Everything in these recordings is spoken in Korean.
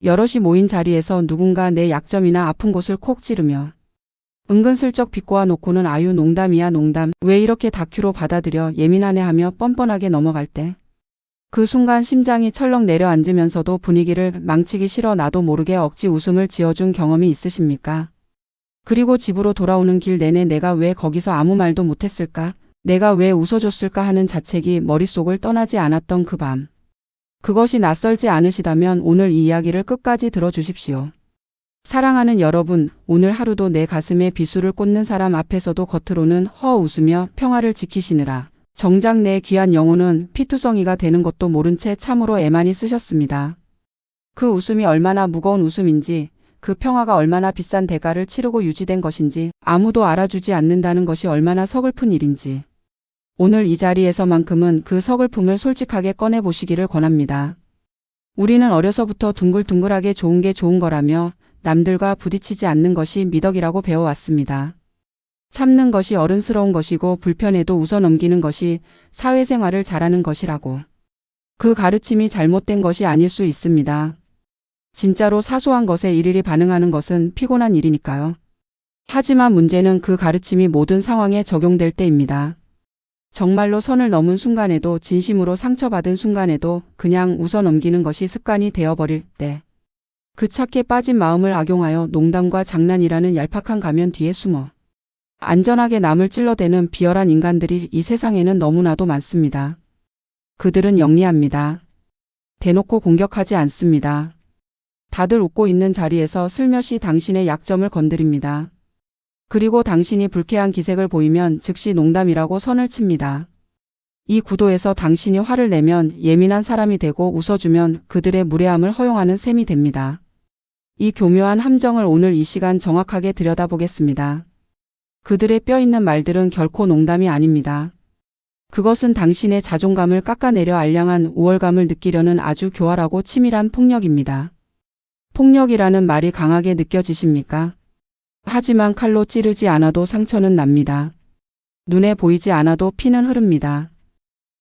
여럿이 모인 자리에서 누군가 내 약점이나 아픈 곳을 콕 찌르며 은근슬쩍 비꼬아 놓고는 아유 농담이야 농담 왜 이렇게 다큐로 받아들여 예민하네 하며 뻔뻔하게 넘어갈 때 그 순간 심장이 철렁 내려앉으면서도 분위기를 망치기 싫어 나도 모르게 억지 웃음을 지어준 경험이 있으십니까? 그리고 집으로 돌아오는 길 내내 내가 왜 거기서 아무 말도 못했을까? 내가 왜 웃어줬을까 하는 자책이 머릿속을 떠나지 않았던 그 밤. 그것이 낯설지 않으시다면 오늘 이 이야기를 끝까지 들어주십시오. 사랑하는 여러분, 오늘 하루도 내 가슴에 비수를 꽂는 사람 앞에서도 겉으로는 허 웃으며 평화를 지키시느라 정작 내 귀한 영혼은 피투성이가 되는 것도 모른 채 참으로 애많이 쓰셨습니다. 그 웃음이 얼마나 무거운 웃음인지, 그 평화가 얼마나 비싼 대가를 치르고 유지된 것인지, 아무도 알아주지 않는다는 것이 얼마나 서글픈 일인지. 오늘 이 자리에서만큼은 그 서글픔을 솔직하게 꺼내보시기를 권합니다. 우리는 어려서부터 둥글둥글하게 좋은 게 좋은 거라며 남들과 부딪히지 않는 것이 미덕이라고 배워왔습니다. 참는 것이 어른스러운 것이고 불편해도 웃어 넘기는 것이 사회생활을 잘하는 것이라고. 그 가르침이 잘못된 것이 아닐 수 있습니다. 진짜로 사소한 것에 일일이 반응하는 것은 피곤한 일이니까요. 하지만 문제는 그 가르침이 모든 상황에 적용될 때입니다. 정말로 선을 넘은 순간에도 진심으로 상처받은 순간에도 그냥 웃어 넘기는 것이 습관이 되어버릴 때. 그 착해 빠진 마음을 악용하여 농담과 장난이라는 얄팍한 가면 뒤에 숨어 안전하게 남을 찔러대는 비열한 인간들이 이 세상에는 너무나도 많습니다. 그들은 영리합니다. 대놓고 공격하지 않습니다. 다들 웃고 있는 자리에서 슬며시 당신의 약점을 건드립니다. 그리고 당신이 불쾌한 기색을 보이면 즉시 농담이라고 선을 칩니다. 이 구도에서 당신이 화를 내면 예민한 사람이 되고 웃어주면 그들의 무례함을 허용하는 셈이 됩니다. 이 교묘한 함정을 오늘 이 시간 정확하게 들여다보겠습니다. 그들의 뼈있는 말들은 결코 농담이 아닙니다. 그것은 당신의 자존감을 깎아내려 알량한 우월감을 느끼려는 아주 교활하고 치밀한 폭력입니다. 폭력이라는 말이 강하게 느껴지십니까? 하지만 칼로 찌르지 않아도 상처는 납니다. 눈에 보이지 않아도 피는 흐릅니다.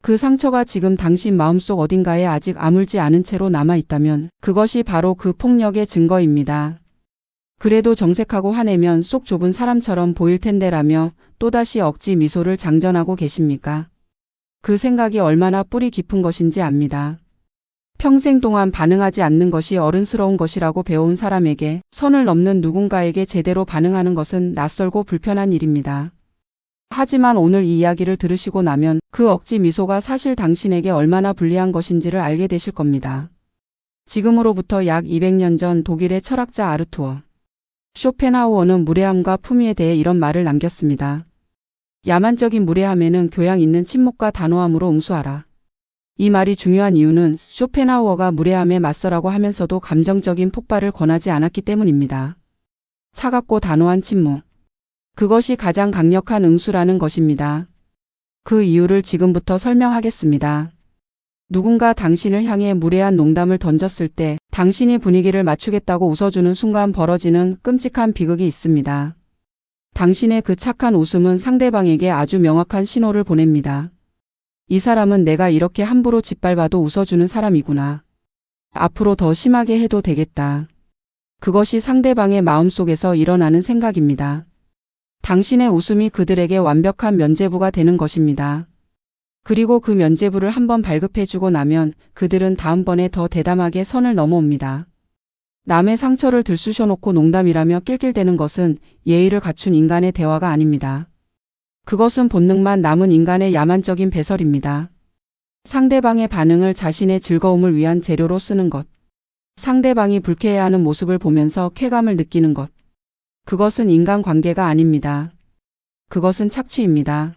그 상처가 지금 당신 마음속 어딘가에 아직 아물지 않은 채로 남아있다면 그것이 바로 그 폭력의 증거입니다. 그래도 정색하고 화내면 속 좁은 사람처럼 보일 텐데라며 또다시 억지 미소를 장전하고 계십니까? 그 생각이 얼마나 뿌리 깊은 것인지 압니다. 평생 동안 반응하지 않는 것이 어른스러운 것이라고 배운 사람에게 선을 넘는 누군가에게 제대로 반응하는 것은 낯설고 불편한 일입니다. 하지만 오늘 이 이야기를 들으시고 나면 그 억지 미소가 사실 당신에게 얼마나 불리한 것인지를 알게 되실 겁니다. 지금으로부터 약 200년 전 독일의 철학자 아르투어 쇼펜하우어는 무례함과 품위에 대해 이런 말을 남겼습니다. 야만적인 무례함에는 교양 있는 침묵과 단호함으로 응수하라. 이 말이 중요한 이유는 쇼펜하우어가 무례함에 맞서라고 하면서도 감정적인 폭발을 권하지 않았기 때문입니다. 차갑고 단호한 침묵. 그것이 가장 강력한 응수라는 것입니다. 그 이유를 지금부터 설명하겠습니다. 누군가 당신을 향해 무례한 농담을 던졌을 때 당신이 분위기를 맞추겠다고 웃어주는 순간 벌어지는 끔찍한 비극이 있습니다. 당신의 그 착한 웃음은 상대방에게 아주 명확한 신호를 보냅니다. 이 사람은 내가 이렇게 함부로 짓밟아도 웃어주는 사람이구나. 앞으로 더 심하게 해도 되겠다. 그것이 상대방의 마음속에서 일어나는 생각입니다. 당신의 웃음이 그들에게 완벽한 면죄부가 되는 것입니다. 그리고 그 면죄부를 한번 발급해주고 나면 그들은 다음번에 더 대담하게 선을 넘어옵니다. 남의 상처를 들쑤셔놓고 농담이라며 낄낄대는 것은 예의를 갖춘 인간의 대화가 아닙니다. 그것은 본능만 남은 인간의 야만적인 배설입니다. 상대방의 반응을 자신의 즐거움을 위한 재료로 쓰는 것. 상대방이 불쾌해하는 모습을 보면서 쾌감을 느끼는 것. 그것은 인간관계가 아닙니다. 그것은 착취입니다.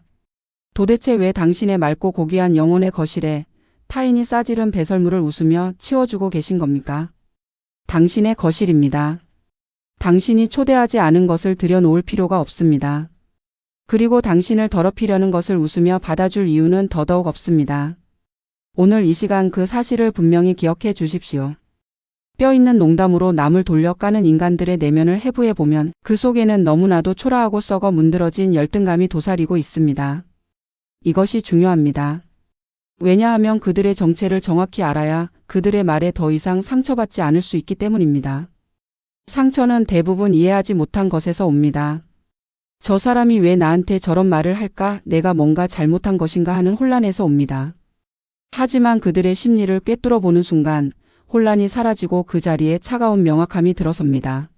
도대체 왜 당신의 맑고 고귀한 영혼의 거실에 타인이 싸지른 배설물을 웃으며 치워주고 계신 겁니까? 당신의 거실입니다. 당신이 초대하지 않은 것을 들여놓을 필요가 없습니다. 그리고 당신을 더럽히려는 것을 웃으며 받아줄 이유는 더더욱 없습니다. 오늘 이 시간 그 사실을 분명히 기억해 주십시오. 뼈있는 농담으로 남을 돌려 까는 인간들의 내면을 해부해보면 그 속에는 너무나도 초라하고 썩어 문드러진 열등감이 도사리고 있습니다. 이것이 중요합니다. 왜냐하면 그들의 정체를 정확히 알아야 그들의 말에 더 이상 상처받지 않을 수 있기 때문입니다. 상처는 대부분 이해하지 못한 것에서 옵니다. 저 사람이 왜 나한테 저런 말을 할까? 내가 뭔가 잘못한 것인가 하는 혼란에서 옵니다. 하지만 그들의 심리를 꿰뚫어 보는 순간 혼란이 사라지고 그 자리에 차가운 명확함이 들어섭니다.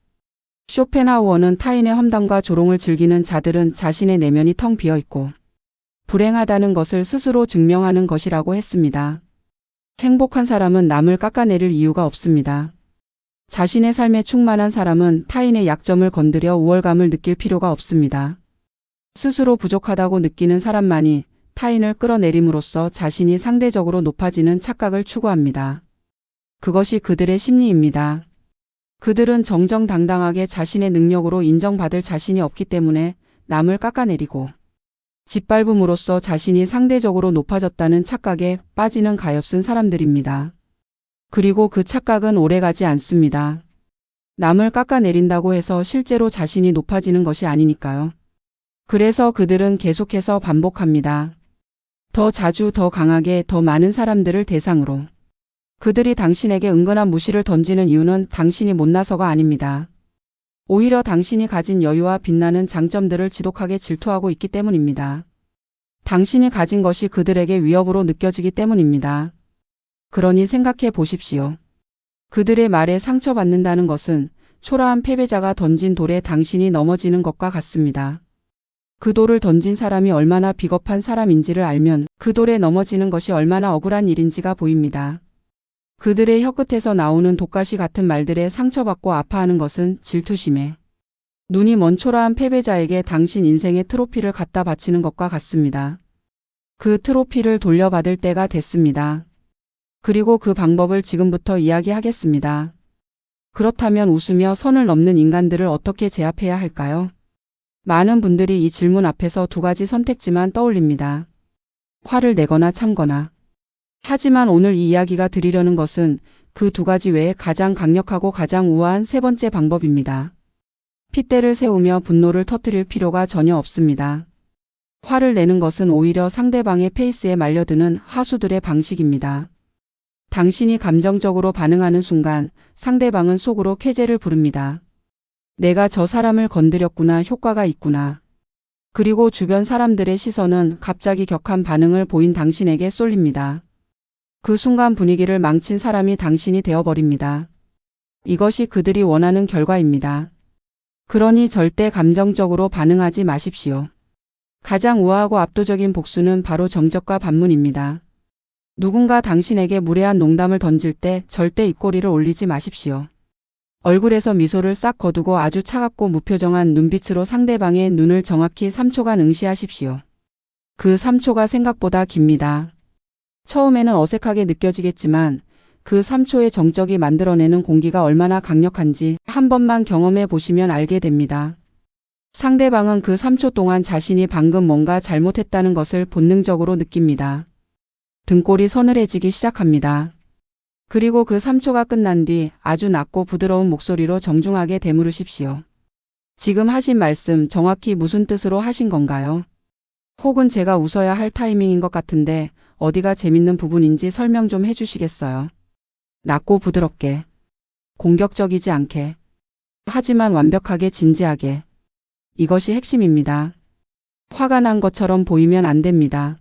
쇼펜하우어는 타인의 험담과 조롱을 즐기는 자들은 자신의 내면이 텅 비어 있고 불행하다는 것을 스스로 증명하는 것이라고 했습니다. 행복한 사람은 남을 깎아내릴 이유가 없습니다. 자신의 삶에 충만한 사람은 타인의 약점을 건드려 우월감을 느낄 필요가 없습니다. 스스로 부족하다고 느끼는 사람만이 타인을 끌어내림으로써 자신이 상대적으로 높아지는 착각을 추구합니다. 그것이 그들의 심리입니다. 그들은 정정당당하게 자신의 능력으로 인정받을 자신이 없기 때문에 남을 깎아내리고 짓밟음으로써 자신이 상대적으로 높아졌다는 착각에 빠지는 가엾은 사람들입니다. 그리고 그 착각은 오래가지 않습니다. 남을 깎아내린다고 해서 실제로 자신이 높아지는 것이 아니니까요. 그래서 그들은 계속해서 반복합니다. 더 자주, 더 강하게, 더 많은 사람들을 대상으로. 그들이 당신에게 은근한 무시를 던지는 이유는 당신이 못나서가 아닙니다. 오히려 당신이 가진 여유와 빛나는 장점들을 지독하게 질투하고 있기 때문입니다. 당신이 가진 것이 그들에게 위협으로 느껴지기 때문입니다. 그러니 생각해 보십시오. 그들의 말에 상처받는다는 것은 초라한 패배자가 던진 돌에 당신이 넘어지는 것과 같습니다. 그 돌을 던진 사람이 얼마나 비겁한 사람인지를 알면 그 돌에 넘어지는 것이 얼마나 억울한 일인지가 보입니다. 그들의 혀끝에서 나오는 독가시 같은 말들에 상처받고 아파하는 것은 질투심에 눈이 먼 초라한 패배자에게 당신 인생의 트로피를 갖다 바치는 것과 같습니다. 그 트로피를 돌려받을 때가 됐습니다. 그리고 그 방법을 지금부터 이야기하겠습니다. 그렇다면 웃으며 선을 넘는 인간들을 어떻게 제압해야 할까요? 많은 분들이 이 질문 앞에서 두 가지 선택지만 떠올립니다. 화를 내거나 참거나. 하지만 오늘 이 이야기가 드리려는 것은 그 두 가지 외에 가장 강력하고 가장 우아한 세 번째 방법입니다. 핏대를 세우며 분노를 터뜨릴 필요가 전혀 없습니다. 화를 내는 것은 오히려 상대방의 페이스에 말려드는 하수들의 방식입니다. 당신이 감정적으로 반응하는 순간 상대방은 속으로 쾌재를 부릅니다. 내가 저 사람을 건드렸구나, 효과가 있구나. 그리고 주변 사람들의 시선은 갑자기 격한 반응을 보인 당신에게 쏠립니다. 그 순간 분위기를 망친 사람이 당신이 되어버립니다. 이것이 그들이 원하는 결과입니다. 그러니 절대 감정적으로 반응하지 마십시오. 가장 우아하고 압도적인 복수는 바로 정적과 반문입니다. 누군가 당신에게 무례한 농담을 던질 때 절대 입꼬리를 올리지 마십시오. 얼굴에서 미소를 싹 거두고 아주 차갑고 무표정한 눈빛으로 상대방의 눈을 정확히 3초간 응시하십시오. 그 3초가 생각보다 깁니다. 처음에는 어색하게 느껴지겠지만 그 3초의 정적이 만들어내는 공기가 얼마나 강력한지 한 번만 경험해 보시면 알게 됩니다. 상대방은 그 3초 동안 자신이 방금 뭔가 잘못했다는 것을 본능적으로 느낍니다. 등골이 서늘해지기 시작합니다. 그리고 그 3초가 끝난 뒤 아주 낮고 부드러운 목소리로 정중하게 되물으십시오. 지금 하신 말씀 정확히 무슨 뜻으로 하신 건가요? 혹은 제가 웃어야 할 타이밍인 것 같은데 어디가 재밌는 부분인지 설명 좀 해주시겠어요? 낮고 부드럽게, 공격적이지 않게, 하지만 완벽하게 진지하게. 이것이 핵심입니다. 화가 난 것처럼 보이면 안 됩니다.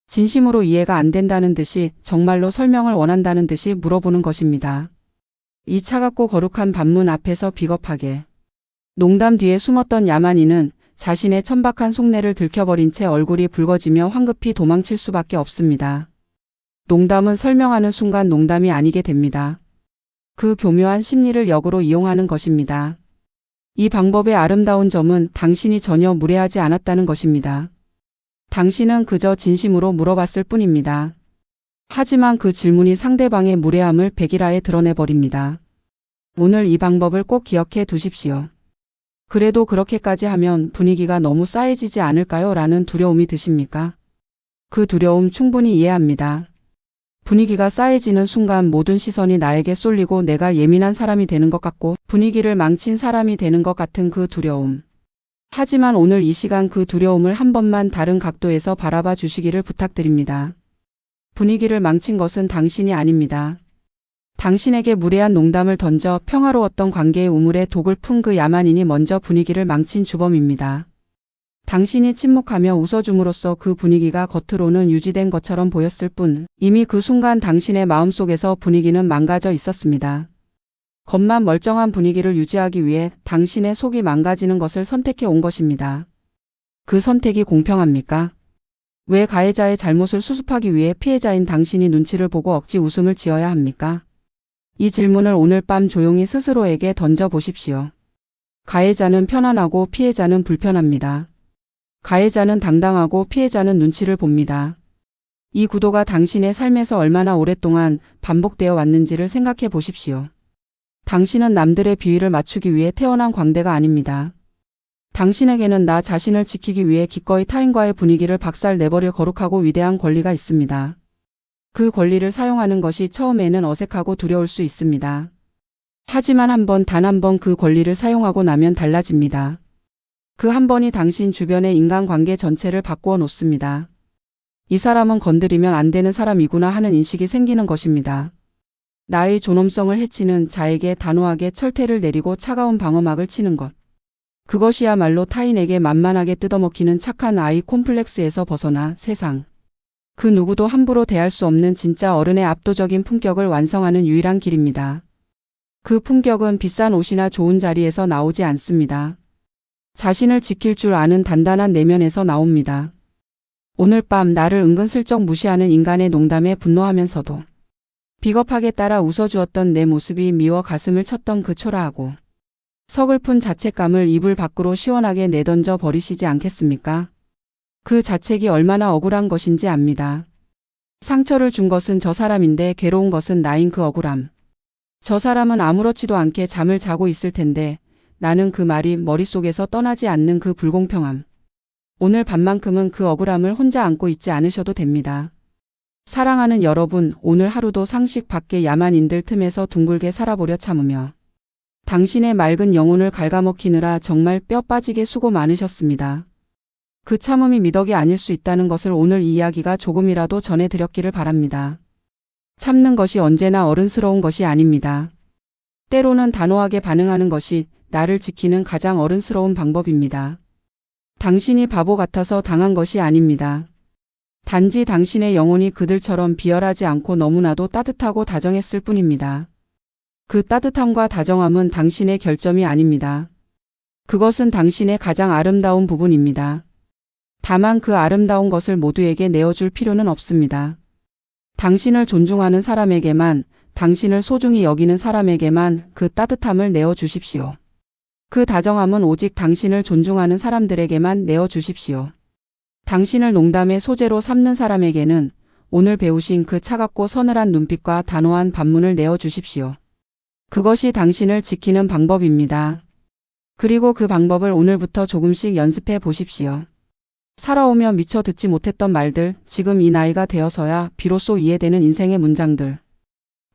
진심으로 이해가 안 된다는 듯이, 정말로 설명을 원한다는 듯이 물어보는 것입니다. 이 차갑고 거룩한 반문 앞에서 비겁하게. 농담 뒤에 숨었던 야만인은 자신의 천박한 속내를 들켜버린 채 얼굴이 붉어지며 황급히 도망칠 수밖에 없습니다. 농담은 설명하는 순간 농담이 아니게 됩니다. 그 교묘한 심리를 역으로 이용하는 것입니다. 이 방법의 아름다운 점은 당신이 전혀 무례하지 않았다는 것입니다. 당신은 그저 진심으로 물어봤을 뿐입니다. 하지만 그 질문이 상대방의 무례함을 백일화에 드러내버립니다. 오늘 이 방법을 꼭 기억해 두십시오. 그래도 그렇게까지 하면 분위기가 너무 싸해지지 않을까요? 라는 두려움이 드십니까? 그 두려움 충분히 이해합니다. 분위기가 싸해지는 순간 모든 시선이 나에게 쏠리고 내가 예민한 사람이 되는 것 같고 분위기를 망친 사람이 되는 것 같은 그 두려움. 하지만 오늘 이 시간 그 두려움을 한 번만 다른 각도에서 바라봐 주시기를 부탁드립니다. 분위기를 망친 것은 당신이 아닙니다. 당신에게 무례한 농담을 던져 평화로웠던 관계의 우물에 독을 푼 그 야만인이 먼저 분위기를 망친 주범입니다. 당신이 침묵하며 웃어줌으로써 그 분위기가 겉으로는 유지된 것처럼 보였을 뿐 이미 그 순간 당신의 마음속에서 분위기는 망가져 있었습니다. 겉만 멀쩡한 분위기를 유지하기 위해 당신의 속이 망가지는 것을 선택해 온 것입니다. 그 선택이 공평합니까? 왜 가해자의 잘못을 수습하기 위해 피해자인 당신이 눈치를 보고 억지 웃음을 지어야 합니까? 이 질문을 오늘 밤 조용히 스스로에게 던져 보십시오. 가해자는 편안하고 피해자는 불편합니다. 가해자는 당당하고 피해자는 눈치를 봅니다. 이 구도가 당신의 삶에서 얼마나 오랫동안 반복되어 왔는지를 생각해 보십시오. 당신은 남들의 비위를 맞추기 위해 태어난 광대가 아닙니다. 당신에게는 나 자신을 지키기 위해 기꺼이 타인과의 분위기를 박살내버릴 거룩하고 위대한 권리가 있습니다. 그 권리를 사용하는 것이 처음에는 어색하고 두려울 수 있습니다. 하지만 단 한 번 그 권리를 사용하고 나면 달라집니다. 그 한 번이 당신 주변의 인간관계 전체를 바꾸어 놓습니다. 이 사람은 건드리면 안 되는 사람이구나 하는 인식이 생기는 것입니다. 나의 존엄성을 해치는 자에게 단호하게 철퇴를 내리고 차가운 방어막을 치는 것. 그것이야말로 타인에게 만만하게 뜯어먹히는 착한 아이 콤플렉스에서 벗어나 세상 그 누구도 함부로 대할 수 없는 진짜 어른의 압도적인 품격을 완성하는 유일한 길입니다. 그 품격은 비싼 옷이나 좋은 자리에서 나오지 않습니다. 자신을 지킬 줄 아는 단단한 내면에서 나옵니다. 오늘 밤 나를 은근슬쩍 무시하는 인간의 농담에 분노하면서도 비겁하게 따라 웃어주었던 내 모습이 미워 가슴을 쳤던 그 초라하고 서글픈 자책감을 이불 밖으로 시원하게 내던져 버리시지 않겠습니까? 그 자책이 얼마나 억울한 것인지 압니다. 상처를 준 것은 저 사람인데 괴로운 것은 나인 그 억울함. 저 사람은 아무렇지도 않게 잠을 자고 있을 텐데 나는 그 말이 머릿속에서 떠나지 않는 그 불공평함. 오늘 밤만큼은 그 억울함을 혼자 안고 있지 않으셔도 됩니다. 사랑하는 여러분, 오늘 하루도 상식 밖의 야만인들 틈에서 둥글게 살아보려 참으며 당신의 맑은 영혼을 갉아먹히느라 정말 뼈 빠지게 수고 많으셨습니다. 그 참음이 미덕이 아닐 수 있다는 것을 오늘 이 이야기가 조금이라도 전해드렸기를 바랍니다. 참는 것이 언제나 어른스러운 것이 아닙니다. 때로는 단호하게 반응하는 것이 나를 지키는 가장 어른스러운 방법입니다. 당신이 바보 같아서 당한 것이 아닙니다. 단지 당신의 영혼이 그들처럼 비열하지 않고 너무나도 따뜻하고 다정했을 뿐입니다. 그 따뜻함과 다정함은 당신의 결점이 아닙니다. 그것은 당신의 가장 아름다운 부분입니다. 다만 그 아름다운 것을 모두에게 내어줄 필요는 없습니다. 당신을 존중하는 사람에게만, 당신을 소중히 여기는 사람에게만 그 따뜻함을 내어주십시오. 그 다정함은 오직 당신을 존중하는 사람들에게만 내어주십시오. 당신을 농담의 소재로 삼는 사람에게는 오늘 배우신 그 차갑고 서늘한 눈빛과 단호한 반문을 내어주십시오. 그것이 당신을 지키는 방법입니다. 그리고 그 방법을 오늘부터 조금씩 연습해 보십시오. 살아오며 미처 듣지 못했던 말들, 지금 이 나이가 되어서야 비로소 이해되는 인생의 문장들.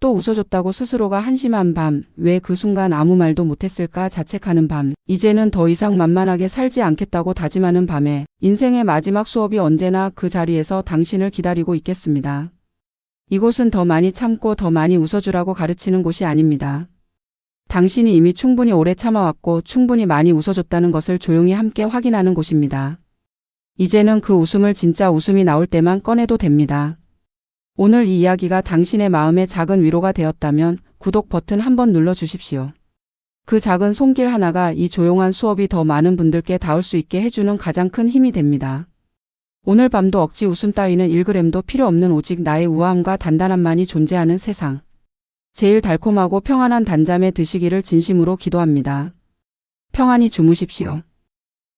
또 웃어줬다고 스스로가 한심한 밤, 왜 그 순간 아무 말도 못했을까 자책하는 밤, 이제는 더 이상 만만하게 살지 않겠다고 다짐하는 밤에 인생의 마지막 수업이 언제나 그 자리에서 당신을 기다리고 있겠습니다. 이곳은 더 많이 참고 더 많이 웃어주라고 가르치는 곳이 아닙니다. 당신이 이미 충분히 오래 참아왔고 충분히 많이 웃어줬다는 것을 조용히 함께 확인하는 곳입니다. 이제는 그 웃음을 진짜 웃음이 나올 때만 꺼내도 됩니다. 오늘 이 이야기가 당신의 마음에 작은 위로가 되었다면 구독 버튼 한번 눌러주십시오. 그 작은 손길 하나가 이 조용한 수업이 더 많은 분들께 닿을 수 있게 해주는 가장 큰 힘이 됩니다. 오늘 밤도 억지 웃음 따위는 1g도 필요 없는 오직 나의 우아함과 단단함만이 존재하는 세상. 제일 달콤하고 평안한 단잠에 드시기를 진심으로 기도합니다. 평안히 주무십시오.